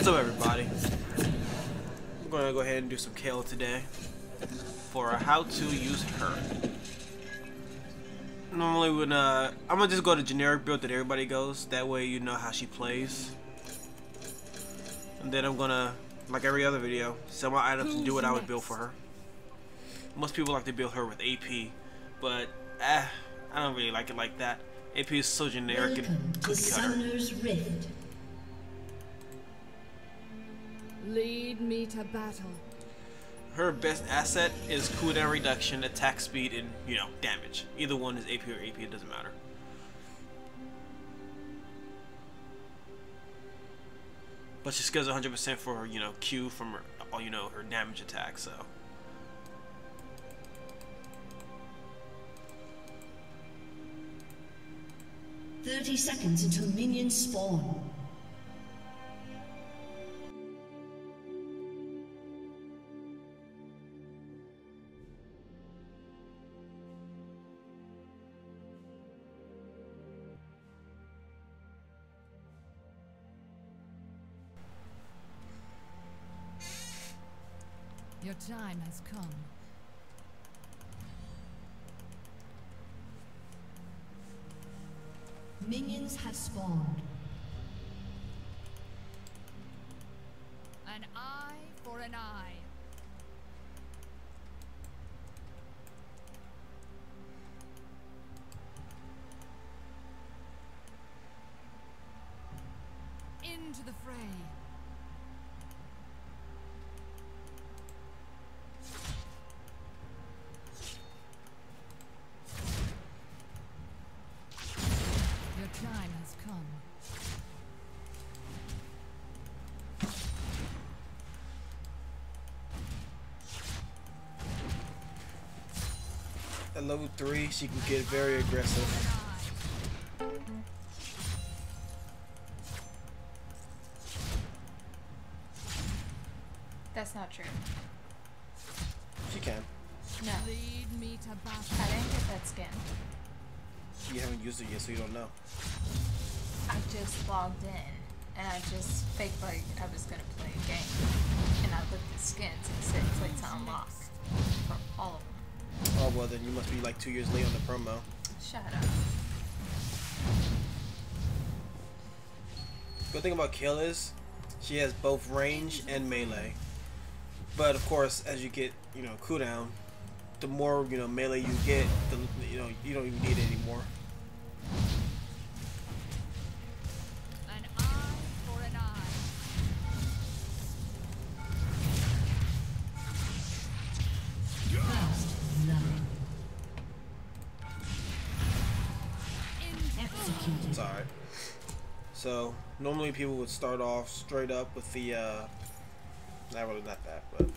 up, everybody? I'm gonna go ahead and do some Kayle today for how to use her. Normally when I'm gonna just go to generic build that everybody goes, that way you know how she plays. And then I'm gonna, like every other video, sell my items and do what I would build for her. Most people like to build her with AP, but I don't really like it like that. AP is so generic and cookie cutter. Lead me to battle. Her best asset is cooldown reduction, attack speed, and damage. Either one is AP or AP, it doesn't matter. But she scales 100% for her, Q from her, her damage attack. So 30 seconds until minions spawn. Your time has come. Minions have spawned. An eye for an eye. Into the fray. Time has come. At level 3, she can get very aggressive. That's not true. She can. No. Lead me to battle. I didn't get that skin. You haven't used it yet, so you don't know. I just logged in and I just faked like I was gonna play a game. And I looked at skins and it said click to unlock for all of them. Oh well, then you must be like 2 years late on the promo. Shut up. Good thing about Kayle is she has both range and melee. But of course, as you get cooldown, the more melee you get, the you don't even need it anymore. An eye for an eye. First love. Executed. It's alright. So normally people would start off straight up with the not really not that, but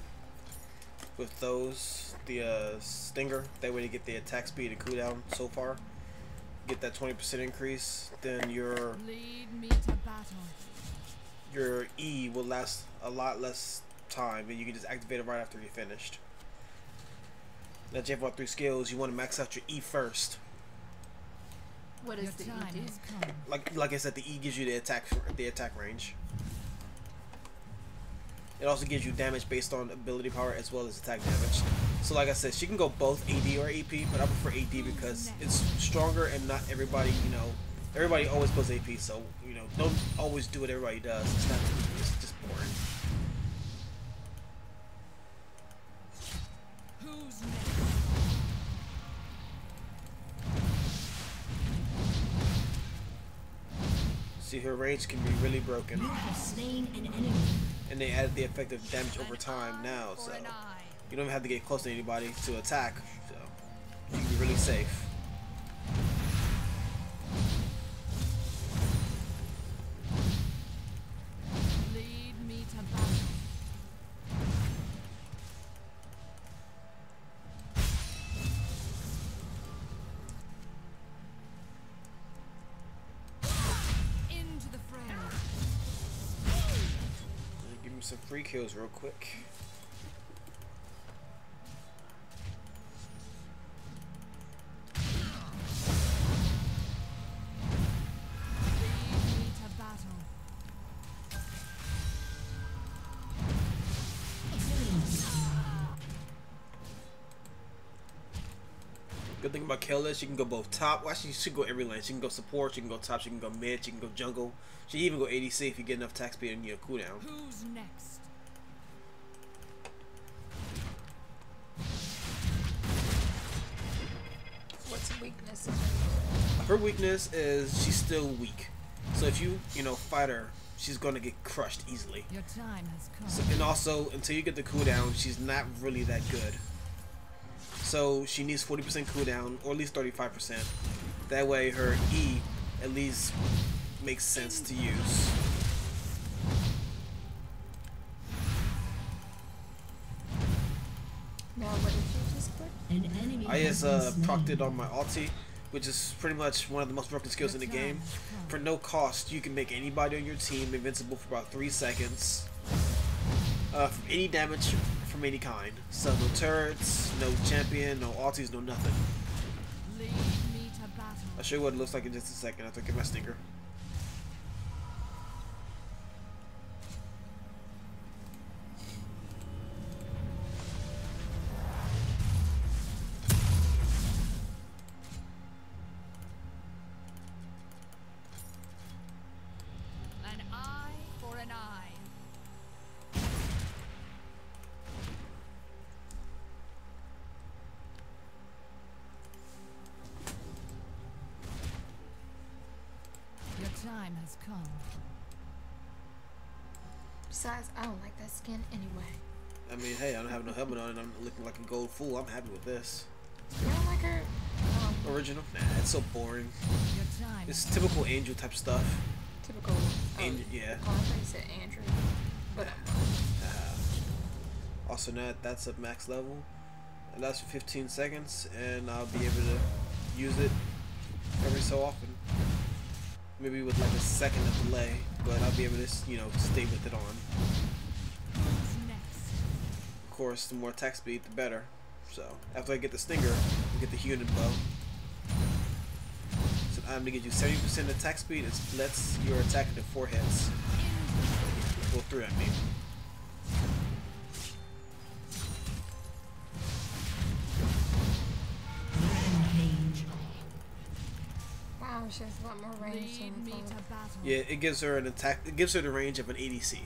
with those, the stinger, that way to get the attack speed and cooldown so far. Get that 20% increase, then your Lead me to battle. your E will last a lot less time, and you can just activate it right after you're finished. Now if you have all 3 skills, you want to max out your E first. What Your is the time E do? has come. Like I said, the E gives you the attack range. It also gives you damage based on ability power as well as attack damage. So like I said, she can go both AD or AP, but I prefer AD because it's stronger and not everybody, everybody always goes AP, so, don't always do what everybody does. It's just boring. Who's next? See, her range can be really broken. You have slain an enemy. And they added the effective damage over time now, so you don't even have to get close to anybody to attack, so you can be really safe. Lead me to battle. Into the fray. Give me some free kills real quick. Lead me to battle. Good thing about Kayle is she can go both top. Well, actually, she can go every lane. She can go support, she can go top, she can go mid, she can go jungle. She can even go ADC if you get enough attack speed and cooldown. Who's next? What's a weakness? Her weakness is she's still weak. So if you fight her, she's gonna get crushed easily. Your time has come. So, and also, until you get the cooldown, she's not really that good. So she needs 40% cooldown, or at least 35%. That way her E at least makes sense to use. Now, what did you just put? An enemy I has just been procced slain. it on my ulti, which is pretty much one of the most broken skills in the game. For no cost, you can make anybody on your team invincible for about 3 seconds. From any damage from any kind. So no turrets, no champion, no ultis, no nothing. Lead me to battle. I'll show you what it looks like in just a second after I get my stinger. An eye for an eye. Your time has come. Besides, I don't like that skin anyway. I mean, hey, I don't have no helmet on and I'm looking like a gold fool. I'm happy with this. You don't like her? Original? Nah, it's so boring. Your time. It's typical angel type stuff. Typical. Angel, yeah. Oh, I thought you said Andrew. But Also, that's at max level. And that's for 15 seconds, and I'll be able to use it every so often. Maybe with like a second of delay, but I'll be able to, stay with it on. Who's next? Of course, the more attack speed, the better. So, after I get the stinger, I get the unit bow. So I'm gonna get you 70% attack speed. It lets your attack into 4 hits. Well, 3, I mean. Rampage. wow, she has a lot more range Lead than me to Chloe. battle. Yeah, it gives her an attack. It gives her the range of an ADC.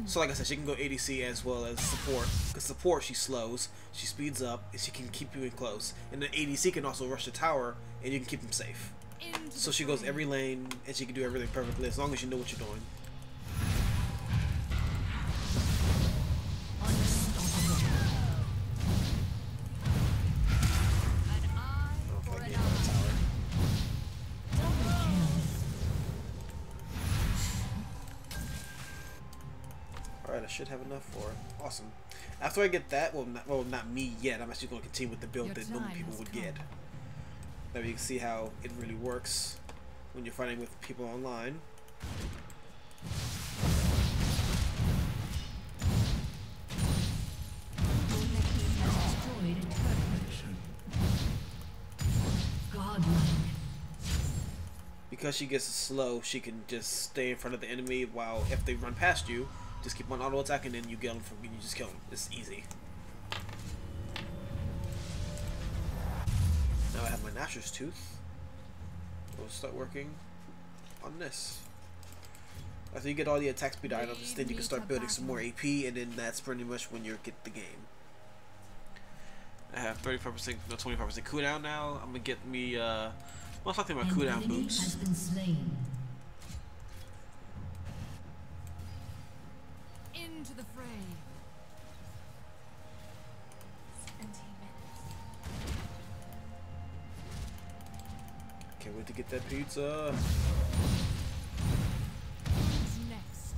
So like I said, she can go ADC as well as support. Because support, she slows, she speeds up, and she can keep you in close. And the ADC can also rush the tower, and you can keep them safe. Into So the she goes fray. every lane, and she can do everything perfectly as long as you know what you're doing. An eye I don't for feel like an getting on the eye. tower. Alright, I should have enough for it. Awesome. After I get that, well, not me yet. I'm actually going to continue with the build Your that normal time people has would come. get. That way you can see how it really works when you're fighting with people online. Destroyed a turret. Godlike. Because she gets slow, she can just stay in front of the enemy while if they run past you, just keep on auto attacking and you get them from you just kill them. It's easy. Now I have my Gnasher's Tooth. We'll start working on this. After you get all the attack speed items, then you can start building some more AP, and then that's pretty much when you get the game. I have 35%, no 25% cooldown now. I'm gonna get me most likely my An cooldown enemy boots. has been slain. Into the fray. 17 minutes. Can't wait to get that pizza. Who's next?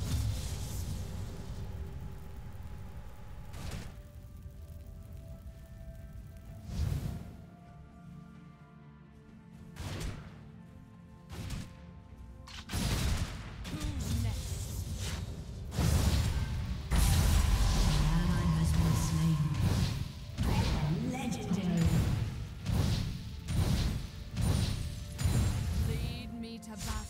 Who's next? An ally has been slain. Legendary. Lead me to battle.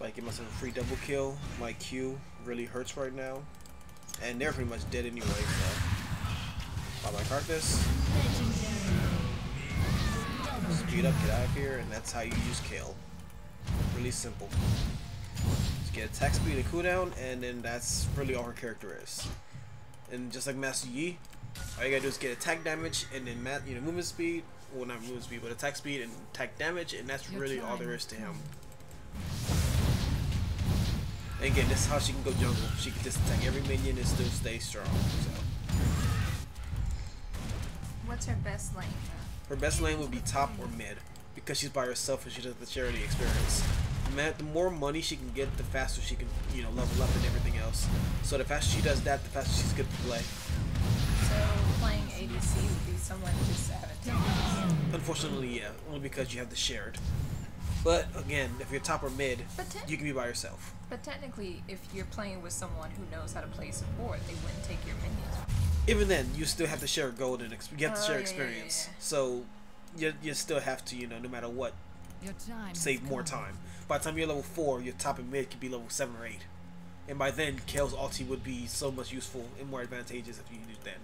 Like, get myself a free double kill. My Q really hurts right now. And they're pretty much dead anyway, so. Pop my carcass. Speed up, get out of here, and that's how you use Kayle. Really simple. Just get attack speed and cooldown, and then that's really all her character is. And just like Master Yi, all you gotta do is get attack damage, and then movement speed. Well, not movement speed, but attack speed and attack damage, and that's really all there is to him. And again, this is how she can go jungle. She can just attack every minion and still stay strong. So. What's her best lane? Her best lane would be top or mid, because she's by herself and she does the charity experience. The more money she can get, the faster she can, level up and everything else. So the faster she does that, the faster she's good to play. So playing ADC would be somewhat disadvantageous. Unfortunately, yeah, only because you have the shared. But again, if you're top or mid, you can be by yourself. But technically, if you're playing with someone who knows how to play support, they wouldn't take your minions. Even then, you still have to share gold and you have to share experience. Yeah. So you still have to, no matter what, save more time. By the time you're level 4, your top and mid could be level 7 or 8. And by then, Kayle's ulti would be so much useful and more advantageous if you use it then.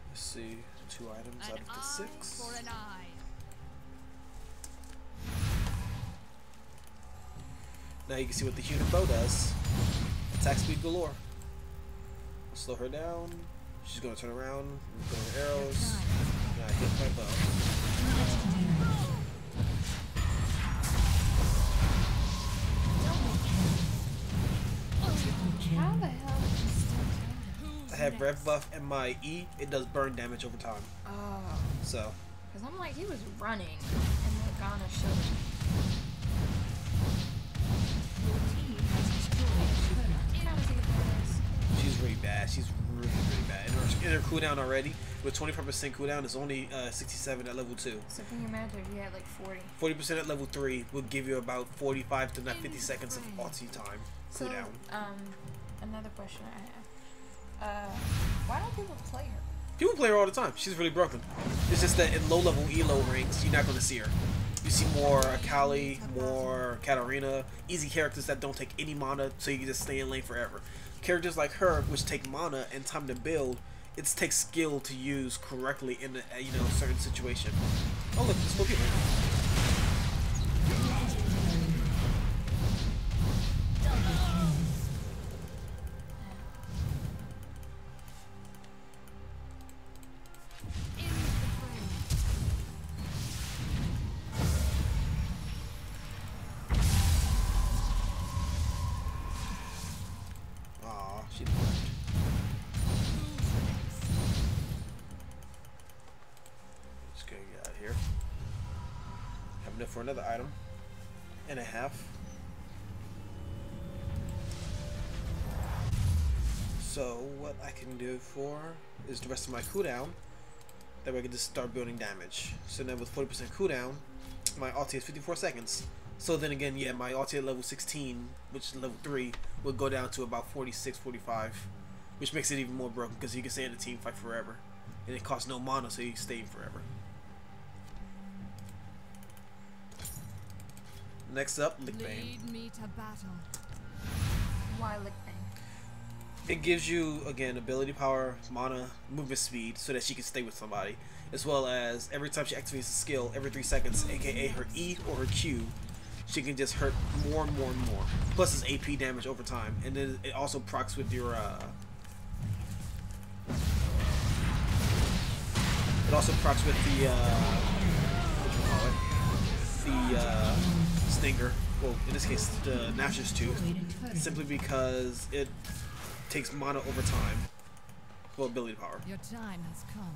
Let's see, 2 items out of the 6. Now you can see what the human bow does. Attack speed galore. Slow her down. She's gonna turn around, go with arrows. Now I hit my bow. How the hell did you still I have rev buff and my E, it does burn damage over time. Oh. So. Because I'm like, he was running and Morgana showed him. She's really bad. She's really bad. In her cooldown already, with 25% cooldown, it's only 67 at level 2. So can you imagine if you had like 40? 40% at level 3 will give you about 45 to 50 seconds of ulti time cooldown. So, another question I have. Why don't people play her? People play her all the time. She's really broken. It's just that in low-level elo ranks, you're not going to see her. You see more Kayle, more Katarina, easy characters that don't take any mana, so you can just stay in lane forever. Characters like her, which take mana and time to build, it takes skill to use correctly in a certain situation. Oh look, there's 4 people. She left. Just gonna get out of here. Have enough for another item and a half. So what I can do for is the rest of my cooldown. That way I can just start building damage. So now with 40% cooldown, my ulti is 54 seconds. So then again, yeah, my ulti at level 16, which is level 3, will go down to about 46, 45, which makes it even more broken because you can stay in the team fight forever, and it costs no mana, so you can stay forever. Next up, Lick Bane. Why Lick Bane? It gives you again ability power, mana, movement speed, so that she can stay with somebody, as well as every time she activates a skill, every 3 seconds, aka her E or her Q, she can just hurt more and more and more. Plus it's AP damage over time, and then it also procs with your it also procs with the the Stinger. Well, in this case, the Gnasher's Tooth, simply because it takes mana over time for ability power. Your time has come.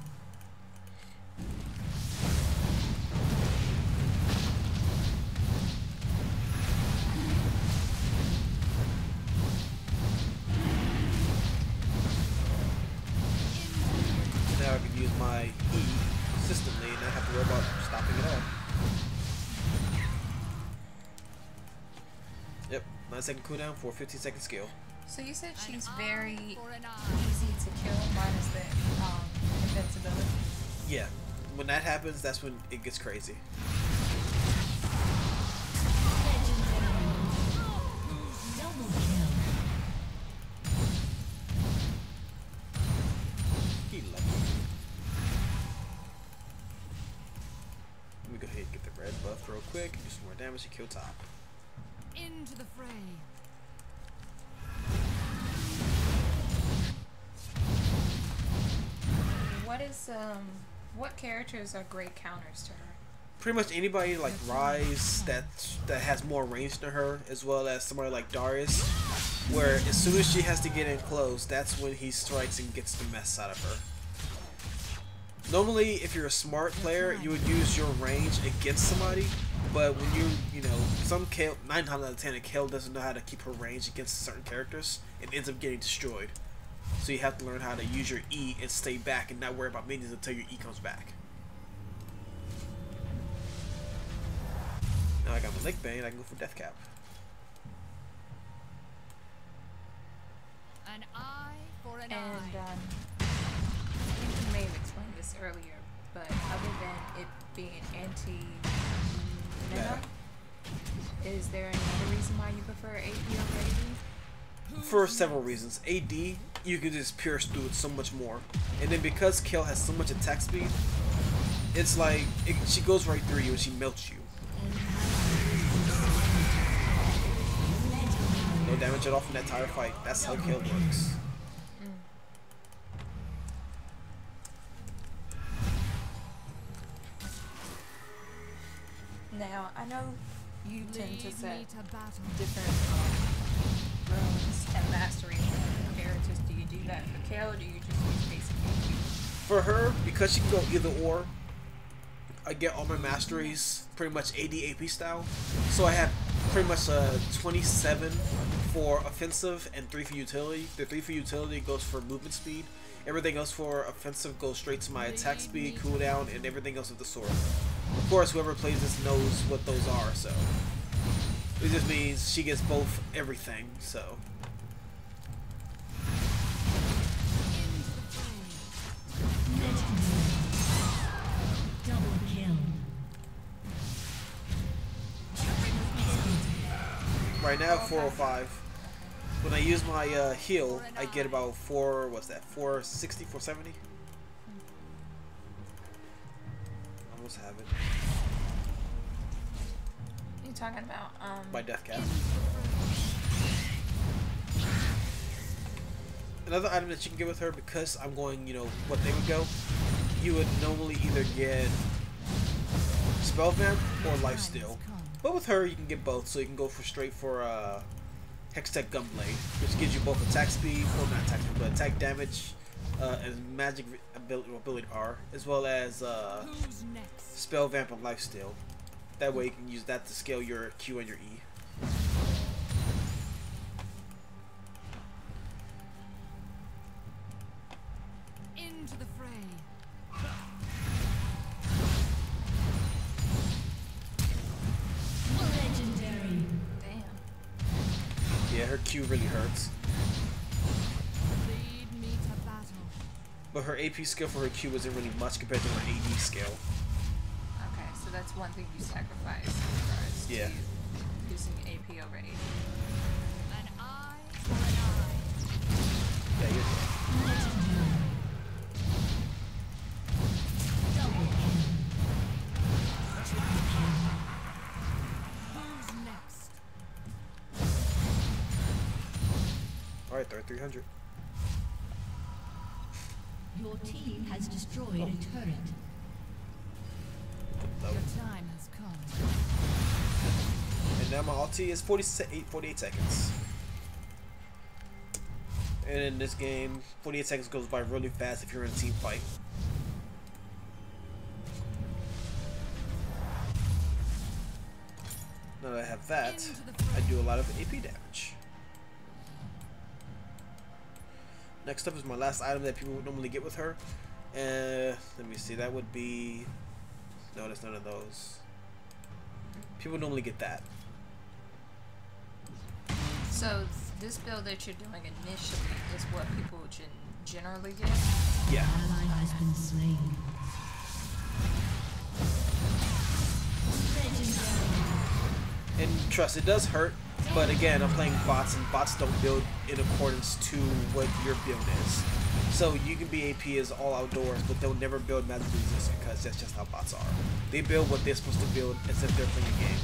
Now I can use my E consistently and not have to worry about stopping it all. Yep, 9-second cooldown for a 15-second skill. So you said she's very easy to kill minus the invincibility? Yeah, when that happens, that's when it gets crazy. quick, do some more damage to kill top. Into the fray. What characters are great counters to her? Pretty much anybody like Rise that has more range than her, as well as somebody like Darius, where as soon as she has to get in close, that's when he strikes and gets the mess out of her. Normally, if you're a smart player, you would use your range against somebody, but when you know, some Kayle, 9 times out of 10, Kayle doesn't know how to keep her range against certain characters, and ends up getting destroyed. So you have to learn how to use your E and stay back and not worry about minions until your E comes back. Now I got my leg bane, I can go for death cap. An eye for an And eye. I think you may have explained this earlier, but other than it being anti-mana, is there another reason why you prefer AP over AD? For several reasons. AD, you can just pierce through it so much more. And then because Kayle has so much attack speed, it's like, she goes right through you and she melts you. No damage at all from that entire fight. That's how Kayle works. Now, I know you tend to set Lead me to battle. different runes and mastery characters. Do you do that for Kayle, or do you just use basic AP? For her, because she can go either or, I get all my masteries pretty much AD AP style. So I have pretty much 27 for offensive and 3 for utility. The 3 for utility goes for movement speed. Everything else for offensive goes straight to my attack speed, cooldown, and everything else with the sword. Of course, whoever plays this knows what those are, so it just means she gets both everything, so. Double kill. Right now, 405. When I use my heal, I get about 460, 470? Almost have it. You're talking about My death cap. Another item that you can get with her, because I'm going, you know, what they would go, you would normally either get Spell Vamp or Lifesteal. But with her, you can get both, so you can go for straight for Hextech Gunblade, which gives you both attack speed, or not attack speed, but attack damage, and magic ability power, as well as Who's next? Spell Vamp and Lifesteal. That way you can use that to scale your Q and your E. Into the fray. Legendary. damn. Yeah, her Q really hurts. Lead me to battle. But her AP skill for her Q isn't really much compared to her AD skill. Okay, so that's one thing you sacrifice in regards Yeah. to using AP over AD. An eye for an eye. Yeah, you're dead. Who's next? Alright, they're at 300. Your team has destroyed a turret. Low. Your time has come. And now my ulti is 48 seconds. And in this game, 48 seconds goes by really fast if you're in a team fight. Now that I have that, I do a lot of AP damage. Next up is my last item that people would normally get with her. Let me see, that would be... No, that's none of those. People normally get that. So this build that you're doing initially is what people generally get? Yeah. Ally has been slain. Legendary. And trust, it does hurt, But again, I'm playing bots, and bots don't build in accordance to what your build is. So you can be AP as all outdoors, but they'll never build magically resistant because that's just how bots are. They build what they're supposed to build as if they're playing a game.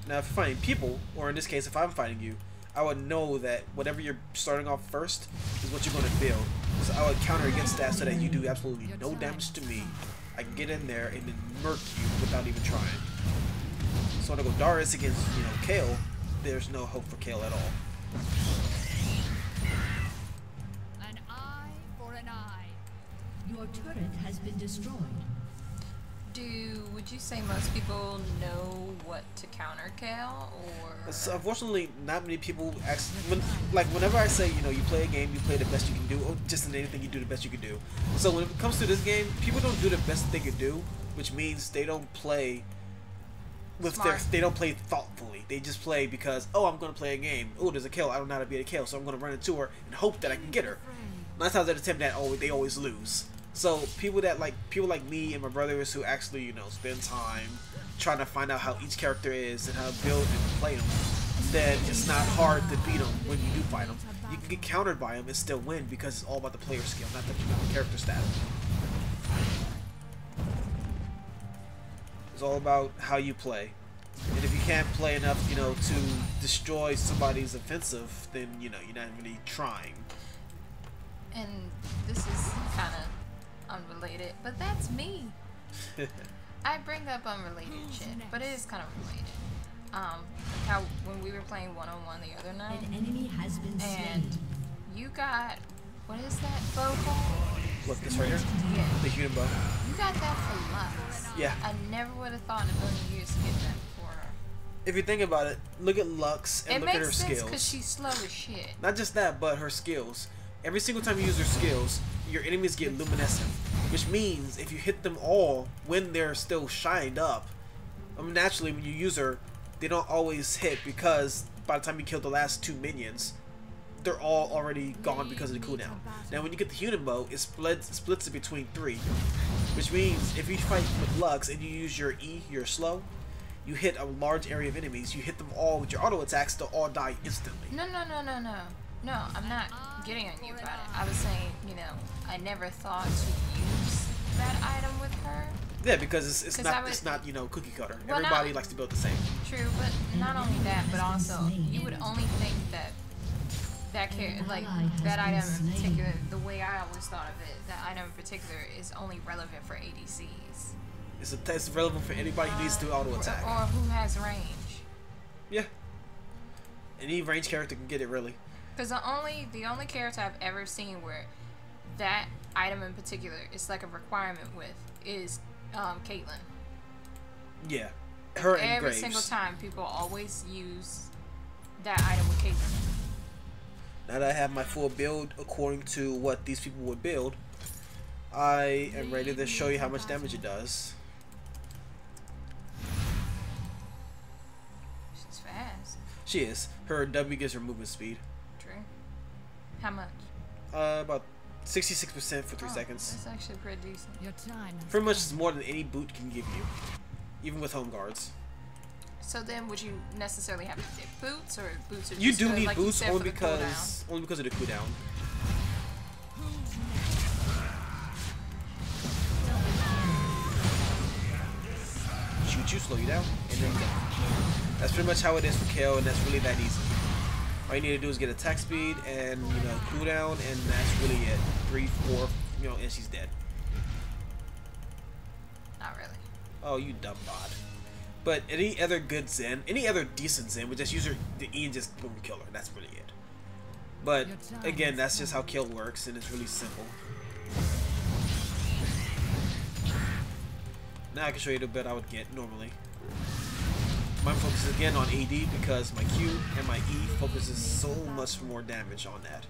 Now, if you're fighting people, or in this case, if I'm fighting you, I would know that whatever you're starting off first is what you're going to build. So I would counter against that so that you do absolutely no damage to me. I can get in there and then murk you without even trying. So when I go Darius against, Kayle, there's no hope for Kayle at all. An eye for an eye. Your turret has been destroyed. Would you say most people know what to counter Kayle, or? So unfortunately, not many people actually. Whenever I say, you play a game, you play the best you can do, or just in anything you do the best you can do. So when it comes to this game, people don't do the best that they can do, which means they don't play with they don't play thoughtfully. They just play because, oh, I'm gonna play a game. Oh, there's a Kayle. I don't know how to beat a Kayle, so I'm gonna run into her and hope that I can get her. 9 times out of 10, they always lose. So people like me and my brothers who actually spend time trying to find out how each character is and how to build and play them, then it's not hard to beat them when you do fight them. You can get countered by them and still win because it's all about the player skill, not the character stat. It's all about how you play. And if you can't play enough, to destroy somebody's offensive, then you're not really trying. And this is kind of unrelated, but that's me. I bring up unrelated shit, but it is kind of related. How when we were playing one-on-one the other night, An enemy has been and slain. you got, what is that bow called? Look, this right here, Yeah. the human bow. You got that for Lux. Yeah. I never would have thought in a million years to get that for her. If you think about it, look at Lux and look at her It makes sense skills. because she's slow as shit. Not just that, but her skills. Every single time you use her skills, your enemies get luminescent, which means if you hit them all when they're still shined up, naturally when you use her, they don't always hit because by the time you kill the last 2 minions, they're all already gone because of the cooldown. Now when you get the human bow, it splits it between 3, which means if you fight with Lux and you use your E, your slow, you hit a large area of enemies, you hit them all with your auto attacks, they'll all die instantly. No, I'm not getting on you about it. I was saying, I never thought to use that item with her. Yeah, because it's not cookie cutter. Well, Everybody likes to build the same. True, but not only that, but also you would only think that that item in particular, the way I always thought of it, that item in particular is only relevant for ADCs. It's relevant for anybody who needs to auto attack. Or who has range. Yeah. Any range character can get it, really. Because the only character I've ever seen where that item in particular is like a requirement with is Caitlyn. Yeah. Her and Every Graves. single time people always use that item with Caitlyn. Now that I have my full build according to what these people would build, I am ready to show you how much damage it does. She's fast. She is. Her W gives her movement speed. True. How much? About 66% for 3 seconds. That's actually pretty decent. Your time. Pretty much is more than any boot can give you, even with home guards. So then, would you necessarily have to get boots, or boots are just You do good, need like boots you said, only for the because of the cooldown. Shoot you, slow you down, and then go. That's pretty much how it is for Kayle, and that's really that easy. All you need to do is get attack speed and cooldown, and that's really it. 3, 4, and she's dead. Not really. Oh, you dumb bot. But any other good Zen, any other decent Zen would just use the E and just boom kill her. That's really it. But again, that's just how kill works, and it's really simple. Now I can show you the build I would get normally. Mine focuses again on AD because my Q and my E focuses so much more damage on that.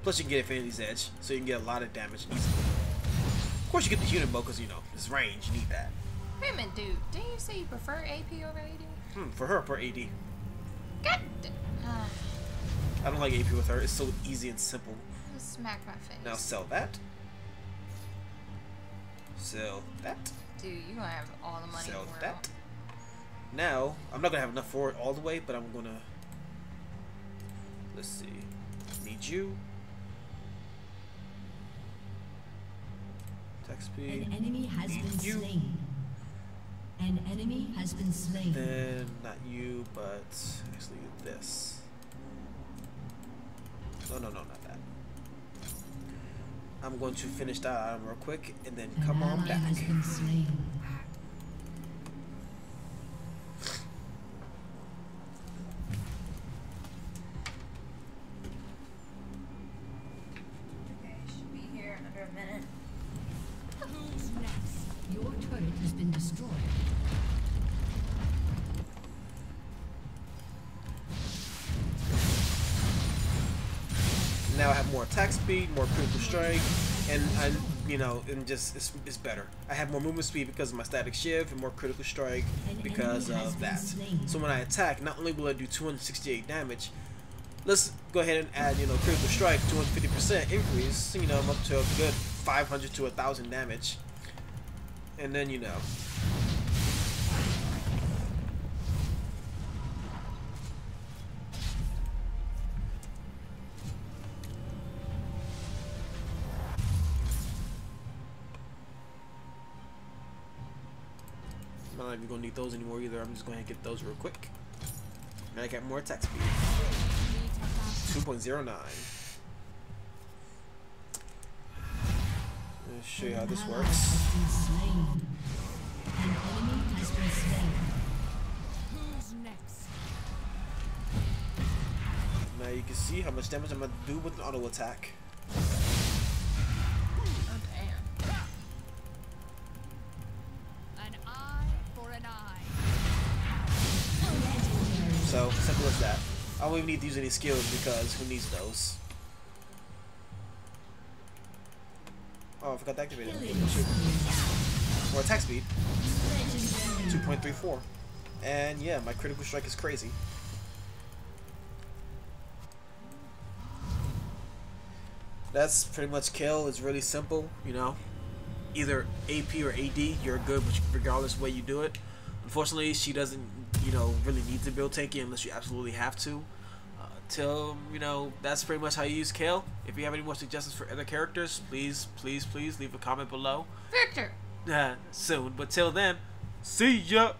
Plus you can get Infinity's Edge, so you can get a lot of damage easily. Of course you get the human bow because it's range, you need that. Wait a minute, dude. Didn't you say you prefer AP over AD? For her, for AD. God. I don't like AP with her, it's so easy and simple. Smack my face. Now sell that. Sell that. Dude, you gonna have all the money Sell in the world. that. Now, I'm not gonna have enough for it all the way, but I'm gonna. Let's see. Need you. Attack speed. An enemy has been slain. An enemy has been slain. Then not you, but actually this. No, not that. I'm going to finish that item real quick and then come on back. Has been slain. Okay, should be here in under a minute. Who's next? Your turret has been destroyed. Now I have more attack speed, more critical strike, and it's better. I have more movement speed because of my static shift, and more critical strike because of that. So when I attack, not only will I do 268 damage, let's go ahead and add, critical strike, 250% increase. I'm up to a good 500 to 1,000 damage, and then I'm not even gonna need those anymore either. I'm just going to get those real quick. And I got more attack speed. 2.09. Let's show you how this works. An enemy has been slain. Who's next? Now you can see how much damage I'm gonna do with an auto attack. Oh damn. An eye for an eye. So simple as that. I don't even need to use any skills because who needs those? Oh, I forgot to activate it. More attack speed. 2.34. And yeah, my critical strike is crazy. That's pretty much Kayle. It's really simple, Either AP or AD, you're good regardless way you do it. Unfortunately, she doesn't, really need to build tanky unless you absolutely have to. That's pretty much how you use Kayle. If you have any more suggestions for other characters, please leave a comment below. Victor! Soon. But till then, see ya!